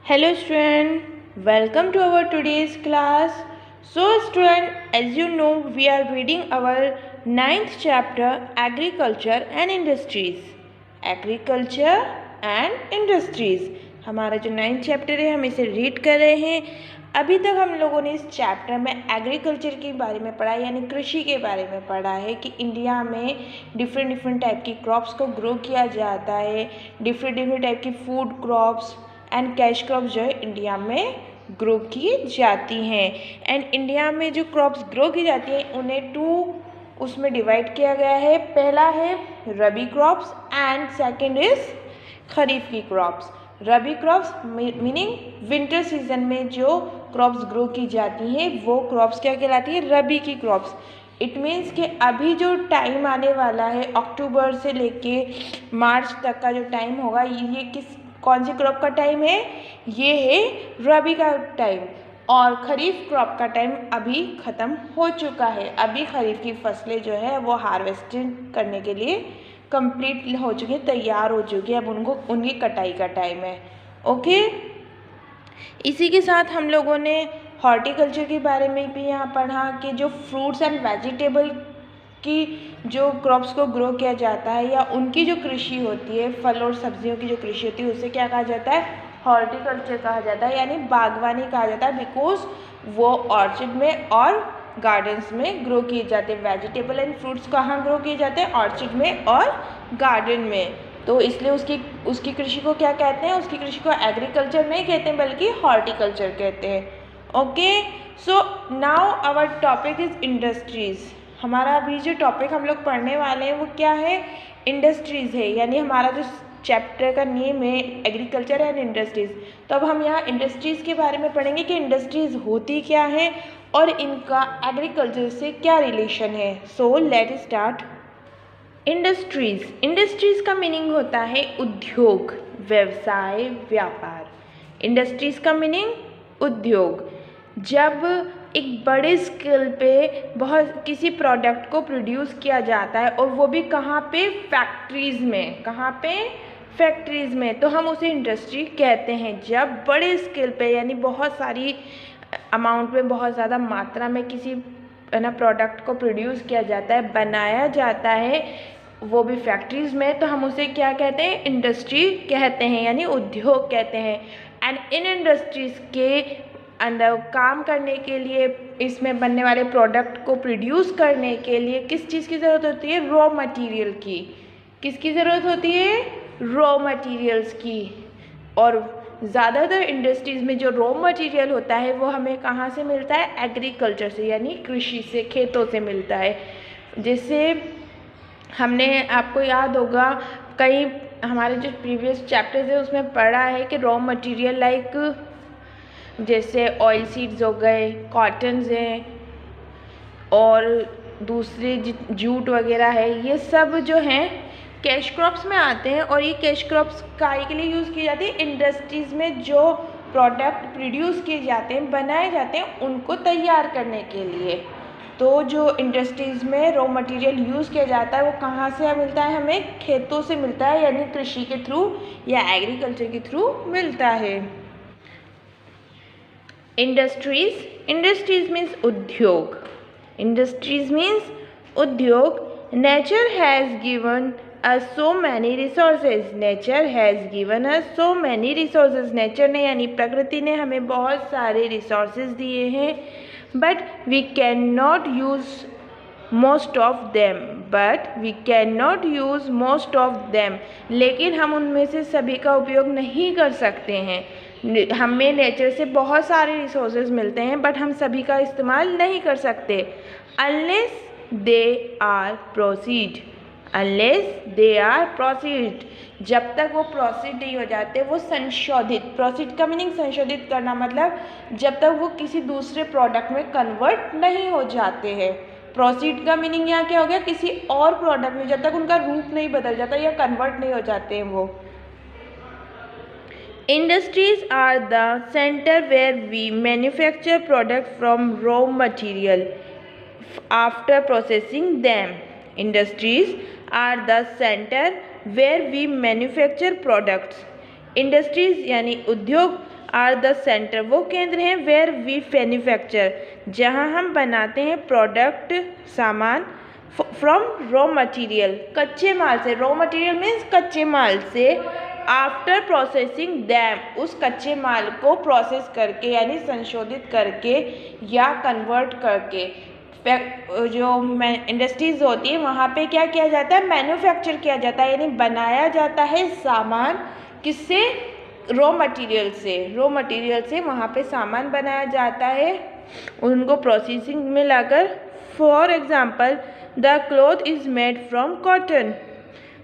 Hello student, welcome to our today's class. So student, as you know, we are reading our ninth chapter Agriculture and Industries. Agriculture and Industries हमारा जो ninth chapter है हम इसे read कर रहे हैं। अभी तक हम लोगों ने इस चैप्टर में एग्रीकल्चर के बारे में पढ़ा यानी कृषि के बारे में पढ़ा है कि इंडिया में डिफरेंट टाइप की क्रॉप्स को ग्रो किया जाता है, डिफरेंट टाइप की food crops and cash crops जो है इंडिया में ग्रो की जाती हैं। एंड इंडिया में जो क्रॉप्स ग्रो की जाती हैं उन्हें उसमें डिवाइड किया गया है। पहला है रबी क्रॉप्स एंड सेकंड इज खरीफ की क्रॉप्स। रबी क्रॉप्स मीनिंग विंटर सीजन में जो क्रॉप्स ग्रो की जाती हैं वो क्रॉप्स क्या कहलाती है? रबी की क्रॉप्स। इट मीन्स कि अभी जो टाइम आने वाला है अक्टूबर से लेके मार्च तक का जो टाइम होगा ये कौन सी क्रॉप का टाइम है? ये है रबी का टाइम। और खरीफ क्रॉप का टाइम अभी ख़त्म हो चुका है। अभी खरीफ की फसलें जो है वो हार्वेस्टिंग करने के लिए कंप्लीट हो चुकी है, तैयार हो चुकी है। अब उनकी कटाई का टाइम है। ओके, इसी के साथ हम लोगों ने हॉर्टिकल्चर के बारे में भी यहाँ पढ़ा कि जो फ्रूट्स एंड वेजिटेबल की जो क्रॉप्स को ग्रो किया जाता है या उनकी जो कृषि होती है, फल और सब्जियों की जो कृषि होती है उसे क्या कहा जाता है? हॉर्टिकल्चर कहा जाता है, यानी बागवानी कहा जाता है। बिकॉज वो ऑर्चिड में और गार्डन्स में ग्रो किए जाते हैं। वेजिटेबल एंड फ्रूट्स कहाँ ग्रो किए जाते हैं? ऑर्चिड में और गार्डन में। तो इसलिए उसकी कृषि को क्या कहते हैं? उसकी कृषि को एग्रीकल्चर नहीं कहते हैं बल्कि हॉर्टिकल्चर कहते हैं। Okay, so now our topic is industries. हमारा अभी जो टॉपिक हम लोग पढ़ने वाले हैं वो क्या है? इंडस्ट्रीज है। यानी हमारा जो चैप्टर का नेम है एग्रीकल्चर एंड इंडस्ट्रीज। तो अब हम यहाँ इंडस्ट्रीज़ के बारे में पढ़ेंगे कि इंडस्ट्रीज़ होती क्या है और इनका एग्रीकल्चर से क्या रिलेशन है। So let start. इंडस्ट्रीज़ का मीनिंग होता है उद्योग, व्यवसाय, व्यापार। इंडस्ट्रीज़ का मीनिंग उद्योग। जब एक बड़े स्केल पे किसी प्रोडक्ट को प्रोड्यूस किया जाता है और वो भी कहाँ पे? फैक्ट्रीज़ में। कहाँ पे? फैक्ट्रीज़ में। तो हम उसे इंडस्ट्री कहते हैं। जब बड़े स्केल पे यानी बहुत सारी अमाउंट में, बहुत ज़्यादा मात्रा में किसी प्रोडक्ट को प्रोड्यूस किया जाता है, बनाया जाता है, वो भी फैक्ट्रीज़ में, तो हम उसे क्या कहते हैं? इंडस्ट्री कहते हैं, यानी उद्योग कहते हैं। एंड इन इंडस्ट्रीज़ के अंदर काम करने के लिए, इसमें बनने वाले प्रोडक्ट को प्रोड्यूस करने के लिए किस चीज़ की ज़रूरत होती है? रॉ मटेरियल की। किसकी ज़रूरत होती है? रॉ मटेरियल्स की। और ज़्यादातर इंडस्ट्रीज़ में जो रॉ मटेरियल होता है वो हमें कहाँ से मिलता है? एग्रीकल्चर से, यानी कृषि से, खेतों से मिलता है। जिससे हमने, आपको याद होगा, कई हमारे जो प्रीवियस चैप्टर्स है उसमें पढ़ा है कि रॉ मटेरियल लाइक जैसे ऑयल सीड्स हो गए, कॉटन्स हैं और दूसरे जूट वगैरह है, ये सब जो हैं कैश क्रॉप्स में आते हैं। और ये कैश क्रॉप्स काहे के लिए यूज़ की जाती है? इंडस्ट्रीज़ में जो प्रोडक्ट प्रोड्यूस किए जाते हैं, बनाए जाते हैं, उनको तैयार करने के लिए। तो जो इंडस्ट्रीज़ में रॉ मटेरियल यूज़ किया जाता है वो कहाँ से मिलता है? हमें खेतों से मिलता है, यानी कृषि के थ्रू या एग्रीकल्चर के थ्रू मिलता है। इंडस्ट्रीज मीन्स उद्योग। इंडस्ट्रीज मीन्स उद्योग। Nature has given us so many resources. Nature has given us so many resources. Nature ने यानी प्रकृति ने हमें बहुत सारे रिसोर्सेज दिए हैं। But we can not use most of them. लेकिन हम उनमें से सभी का उपयोग नहीं कर सकते हैं। हमें नेचर से बहुत सारे रिसोर्सेज मिलते हैं बट हम सभी का इस्तेमाल नहीं कर सकते। Unless they are proceed. जब तक वो प्रोसीड नहीं हो जाते, वो संशोधित। प्रोसीड का मीनिंग संशोधित करना, मतलब जब तक वो किसी दूसरे प्रोडक्ट में कन्वर्ट नहीं हो जाते हैं। प्रोसीड का मीनिंग यहाँ क्या हो गया? किसी और प्रोडक्ट में जब तक उनका रूप नहीं बदल जाता या कन्वर्ट नहीं हो जाते हैं वो। Industries are the center where we manufacture product from raw material after processing them. Industries are the center where we manufacture products. Industries यानी उद्योग आर द सेंटर, वो केंद्र हैं वेयर वी मैन्युफैक्चर, जहाँ हम बनाते हैं प्रोडक्ट, सामान, फ्रॉम रॉ मटेरियल, कच्चे माल से, रॉ मटेरियल मीन्स कच्चे माल से, आफ्टर प्रोसेसिंग दैम, उस कच्चे माल को प्रोसेस करके यानी संशोधित करके या कन्वर्ट करके जो इंडस्ट्रीज होती है वहाँ पे क्या किया जाता है, मैन्युफैक्चर किया जाता है, यानी बनाया जाता है सामान, किससे, रॉ मटेरियल से वहाँ पे सामान बनाया जाता है, उनको प्रोसेसिंग में लाकर, for example the cloth is made from cotton,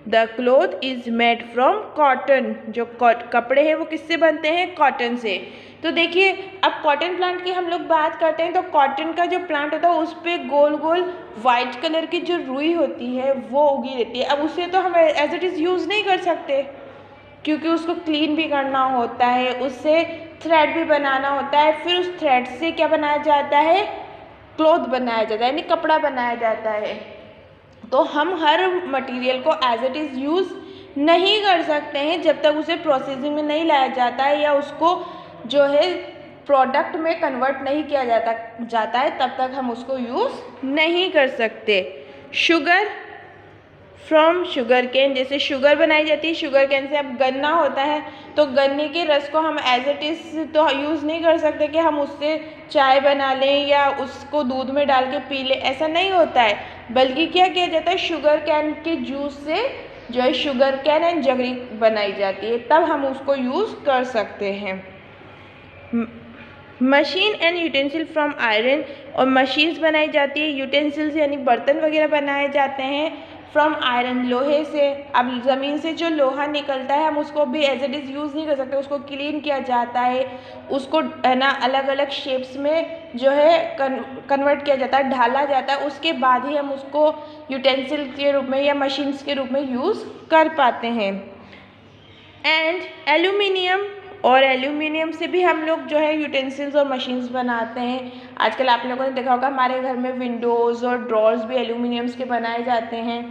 the cloth is made from cotton, जो कपड़े हैं वो किससे बनते हैं, कॉटन से। तो देखिए अब कॉटन प्लांट की हम लोग बात करते हैं तो कॉटन का जो प्लांट होता है उस पर गोल गोल वाइट कलर की जो रुई होती है वो उगी रहती है। अब उसे तो हम एज इट इज़ यूज़ नहीं कर सकते क्योंकि उसको क्लीन भी करना होता है, उससे थ्रेड भी बनाना होता है, फिर उस थ्रेड से क्या बनाया जाता है, क्लॉथ बनाया जाता है, यानी कपड़ा बनाया जाता है। तो हम हर मटेरियल को एज इट इज़ यूज़ नहीं कर सकते हैं जब तक उसे प्रोसेसिंग में नहीं लाया जाता है या उसको जो है प्रोडक्ट में कन्वर्ट नहीं किया जाता है, तब तक हम उसको यूज़ नहीं कर सकते। शुगर फ्रॉम शुगर केन, जैसे शुगर बनाई जाती है शुगर केन से। अब गन्ना होता है तो गन्ने के रस को हम एज इट इज़ तो यूज़ नहीं कर सकते कि हम उससे चाय बना लें या उसको दूध में डाल के पी लें, ऐसा नहीं होता है, बल्कि क्या किया जाता है, शुगर कैन के जूस से जो है शुगर कैन एंड जगरी बनाई जाती है, तब हम उसको यूज़ कर सकते हैं। Machine and utensil from iron, और मशीन्स बनाई जाती है, यूटेंसिल्स यानी बर्तन वगैरह बनाए जाते हैं फ्रॉम आयरन, लोहे से। अब ज़मीन से जो लोहा निकलता है हम उसको भी एज इट इज़ यूज़ नहीं कर सकते, उसको क्लीन किया जाता है, उसको है ना अलग अलग शेप्स में जो है कन्वर्ट किया जाता है, ढाला जाता है, उसके बाद ही हम उसको यूटेंसिल के रूप में या मशीन्स के रूप में यूज़ कर पाते हैं। एंड एल्यूमिनियम, और एल्यूमिनियम से भी हम लोग जो है यूटेंसिल्स और मशीन्स बनाते हैं। आजकल आप लोगों ने देखा होगा हमारे घर में विंडोज़ और ड्रॉर्स भी एल्यूमिनियम्स के बनाए जाते हैं।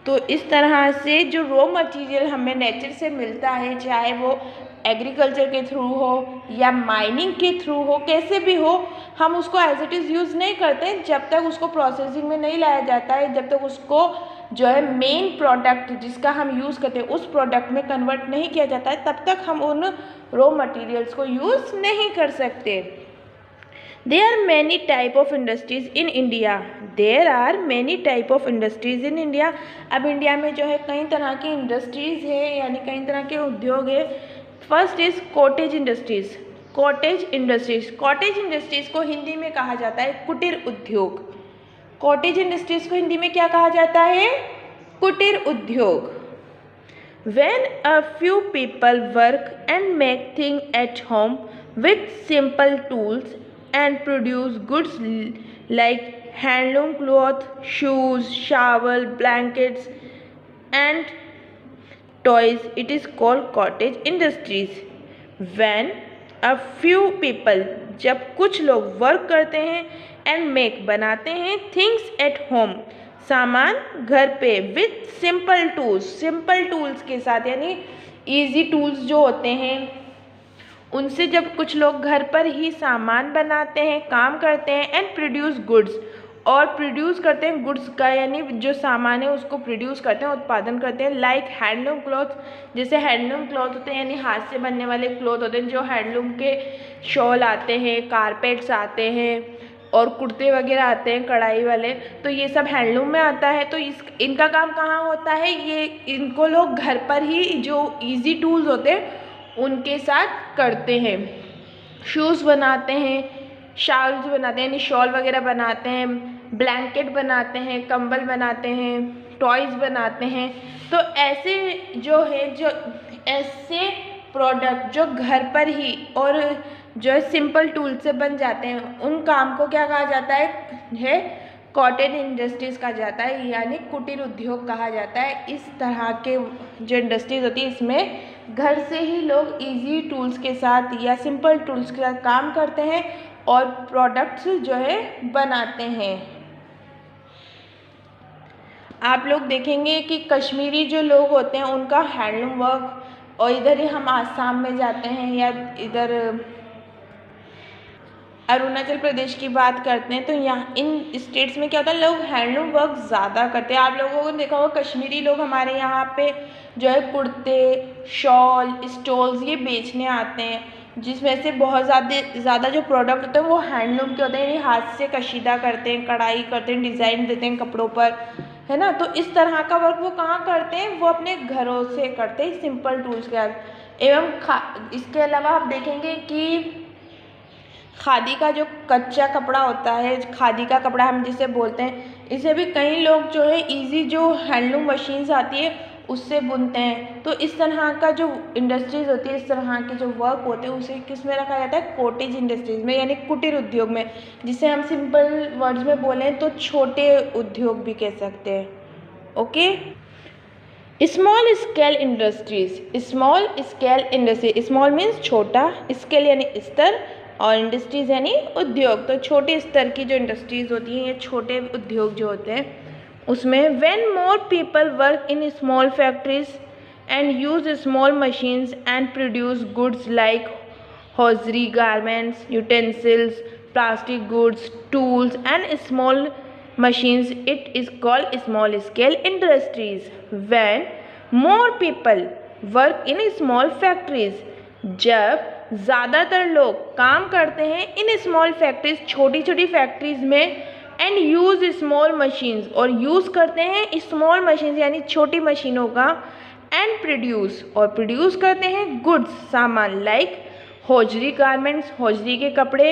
तो इस तरह से जो रॉ मटेरियल हमें नेचर से मिलता है, चाहे वो एग्रीकल्चर के थ्रू हो या माइनिंग के थ्रू हो, कैसे भी हो, हम उसको एज इट इज़ यूज़ नहीं करते जब तक उसको प्रोसेसिंग में नहीं लाया जाता है, जब तक उसको जो है मेन प्रोडक्ट जिसका हम यूज़ करते हैं उस प्रोडक्ट में कन्वर्ट नहीं किया जाता है, तब तक हम उन रॉ मटेरियल्स को यूज़ नहीं कर सकते। There are many type of industries in India. There are many type of industries in India. अब इंडिया में जो है कई तरह की इंडस्ट्रीज़ है, यानी कई तरह के उद्योग है। First is cottage industries. Cottage industries को हिंदी में कहा जाता है कुटीर उद्योग। कॉटेज इंडस्ट्रीज़ को हिंदी में क्या कहा जाता है, कुटीर उद्योग। When a few people work and make things at home with simple tools and produce goods like handloom cloth, shoes, shovel, blankets and toys, it is called cottage industries. When a few people, जब कुछ लोग work करते हैं, and make बनाते हैं, things at home, सामान घर पे, विथ सिंपल टूल्स के साथ, यानी इजी टूल्स जो होते हैं उनसे जब कुछ लोग घर पर ही सामान बनाते हैं, काम करते हैं, एंड प्रोड्यूस गुड्स, और प्रोड्यूस करते हैं गुड्स का, यानी जो सामान है उसको प्रोड्यूस करते हैं, उत्पादन करते हैं। लाइक हैंडलूम क्लॉथ, जैसे हैंडलूम क्लॉथ होते हैं यानी हाथ से बनने वाले क्लॉथ होते हैं, जो हैंडलूम के शॉल आते हैं, कारपेट्स आते हैं और कुर्ते वगैरह आते हैं कढ़ाई वाले, तो ये सब हैंडलूम में आता है। तो इनका काम कहाँ होता है, ये इनको लोग घर पर ही जो इजी टूल्स होते हैं उनके साथ करते हैं। शूज़ बनाते हैं, शॉल्स बनाते हैं, यानी शॉल वगैरह बनाते हैं, ब्लैंकेट बनाते हैं, कंबल बनाते हैं, टॉयज़ बनाते हैं। तो ऐसे जो है, जो ऐसे प्रोडक्ट जो घर पर ही और जो है सिंपल टूल से बन जाते हैं, उन काम को क्या कहा जाता है कॉटेज इंडस्ट्रीज़ कहा जाता है, यानी कुटीर उद्योग कहा जाता है। इस तरह के जो इंडस्ट्रीज़ होती है इसमें घर से ही लोग इजी टूल्स के साथ या सिंपल टूल्स के साथ काम करते हैं और प्रोडक्ट्स जो है बनाते हैं। आप लोग देखेंगे कि कश्मीरी जो लोग होते हैं उनका हैंडलूम वर्क और इधर ही हम आसाम में जाते हैं या इधर अरुणाचल प्रदेश की बात करते हैं, तो यहाँ इन स्टेट्स में क्या होता है, लोग हैंडलूम वर्क ज़्यादा करते हैं। आप लोगों को देखा होगा कश्मीरी लोग हमारे यहाँ पे जो है कुर्ते, शॉल, स्टॉल्स ये बेचने आते हैं, जिसमें से बहुत ज़्यादा जो प्रोडक्ट होते हैं वो हैंडलूम के होते हैं, यानी हाथ से कशीदा करते हैं, कढ़ाई करते हैं, डिज़ाइन देते हैं कपड़ों पर, है ना। तो इस तरह का वर्क वो कहाँ करते हैं, वो अपने घरों से करते हैं सिंपल टूल्स के साथ। एवं इसके अलावा आप देखेंगे कि खादी का जो कच्चा कपड़ा होता है, खादी का कपड़ा हम जिसे बोलते हैं, इसे भी कई लोग जो है इजी जो हैंडलूम मशीन्स आती है उससे बुनते हैं। तो इस तरह का जो इंडस्ट्रीज़ होती है, इस तरह के जो वर्क होते हैं, उसे किस में रखा जाता है, कॉटेज इंडस्ट्रीज़ में, यानी कुटीर उद्योग में, जिसे हम सिंपल वर्ड्स में बोलें तो छोटे उद्योग भी कह सकते हैं। Okay, small scale industries, small scale industry, small means छोटा, स्केल यानी स्तर, और इंडस्ट्रीज यानी उद्योग। तो छोटे स्तर की जो इंडस्ट्रीज होती हैं, ये छोटे उद्योग जो होते हैं, उसमें when more people work in small factories and use small machines and produce goods like hosiery, garments, utensils, plastic goods, tools and small machines, it is called small scale industries. When more people work in small factories, जब ज़्यादातर लोग काम करते हैं in small factories, छोटी छोटी factories में, and use small machines, और यूज़ करते हैं स्मॉल मशीन्स यानी छोटी मशीनों का, एंड प्रोड्यूस, और प्रोड्यूस करते हैं गुड्स, सामान, लाइक हौजरी, गारमेंट्स, हौजरी के कपड़े,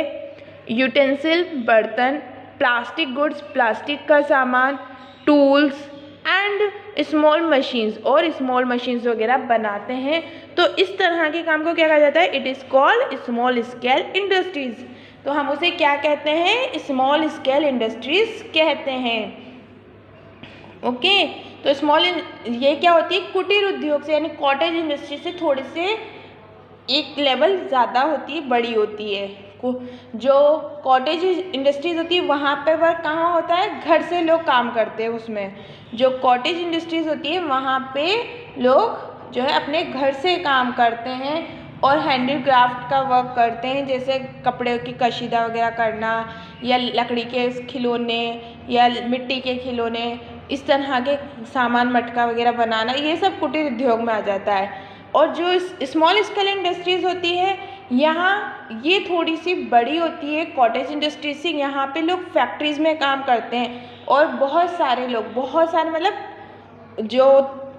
यूटेंसिल, बर्तन, प्लास्टिक गुड्स, प्लास्टिक का सामान, टूल्स एंड स्मॉल मशीन्स, और स्मॉल मशीन्स वगैरह बनाते हैं। तो इस तरह के काम को क्या कहा जाता है, it is called small scale industries. तो हम उसे क्या कहते हैं, स्मॉल स्केल इंडस्ट्रीज कहते हैं। ओके, तो स्मॉल ये क्या होती है, कुटीर उद्योग से यानी कॉटेज इंडस्ट्री से थोड़े से एक लेवल ज़्यादा होती है, बड़ी होती है। जो कॉटेज इंडस्ट्रीज होती है वहाँ पे वर्क कहाँ होता है, घर से लोग काम करते हैं उसमें। जो कॉटेज इंडस्ट्रीज होती है वहाँ पे लोग जो है अपने घर से काम करते हैं और हैंडीक्राफ्ट का वर्क करते हैं, जैसे कपड़े की कशीदा वगैरह करना, या लकड़ी के खिलौने या मिट्टी के खिलौने, इस तरह के सामान, मटका वगैरह बनाना, ये सब कुटीर उद्योग में आ जाता है। और जो स्मॉल स्केल इंडस्ट्रीज़ होती है यहाँ ये थोड़ी सी बड़ी होती है कॉटेज इंडस्ट्रीज से। यहाँ पे लोग फैक्ट्रीज़ में काम करते हैं और बहुत सारे लोग, बहुत सारे मतलब जो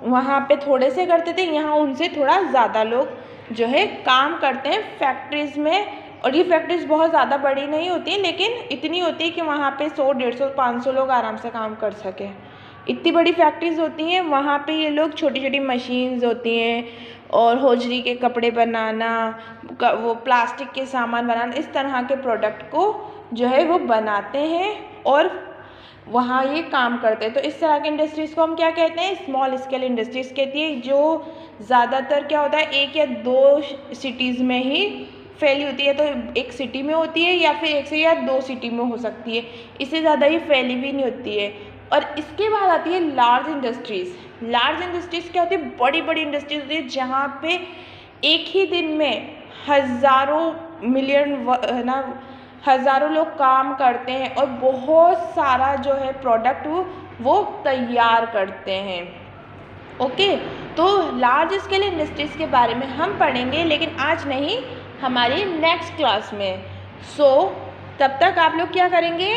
वहाँ पे थोड़े से करते थे, यहाँ उनसे थोड़ा ज़्यादा लोग जो है काम करते हैं फैक्ट्रीज़ में। और ये फैक्ट्रीज़ बहुत ज़्यादा बड़ी नहीं होती है, लेकिन इतनी होती है कि वहाँ पे 100, 150, 500 लोग आराम से काम कर सकें। इतनी बड़ी फैक्ट्रीज़ होती हैं वहाँ पे ये लोग, छोटी छोटी मशीन्स होती हैं और हौजरी के कपड़े बनाना, वो प्लास्टिक के सामान बनाना, इस तरह के प्रोडक्ट को जो है वो बनाते हैं और वहाँ ये काम करते हैं। तो इस तरह के इंडस्ट्रीज़ को हम क्या कहते हैं, स्मॉल स्केल इंडस्ट्रीज़ कहती है, जो ज़्यादातर क्या होता है 1 या 2 सिटीज़ में ही फैली होती है। तो एक सिटी में होती है या फिर 1 से या 2 सिटी में हो सकती है, इससे ज़्यादा ही फैली भी नहीं होती है। और इसके बाद आती है लार्ज इंडस्ट्रीज़। लार्ज इंडस्ट्रीज़ क्या होती है, बड़ी बड़ी इंडस्ट्रीज होती है जहाँ पे एक ही दिन में हज़ारों मिलियन ना हज़ारों लोग काम करते हैं और बहुत सारा जो है प्रोडक्ट वो तैयार करते हैं। ओके, तो लार्ज स्केल इंडस्ट्रीज़ के बारे में हम पढ़ेंगे, लेकिन आज नहीं, हमारी नेक्स्ट क्लास में। तब तक आप लोग क्या करेंगे,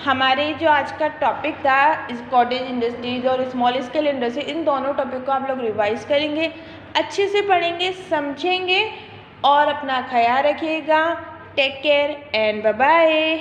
हमारे जो आज का टॉपिक था कॉटेज इंडस्ट्रीज और स्मॉल स्केल इंडस्ट्री, इन दोनों टॉपिक को आप लोग रिवाइज करेंगे, अच्छे से पढ़ेंगे, समझेंगे और अपना ख्याल रखिएगा। Take care and bye bye.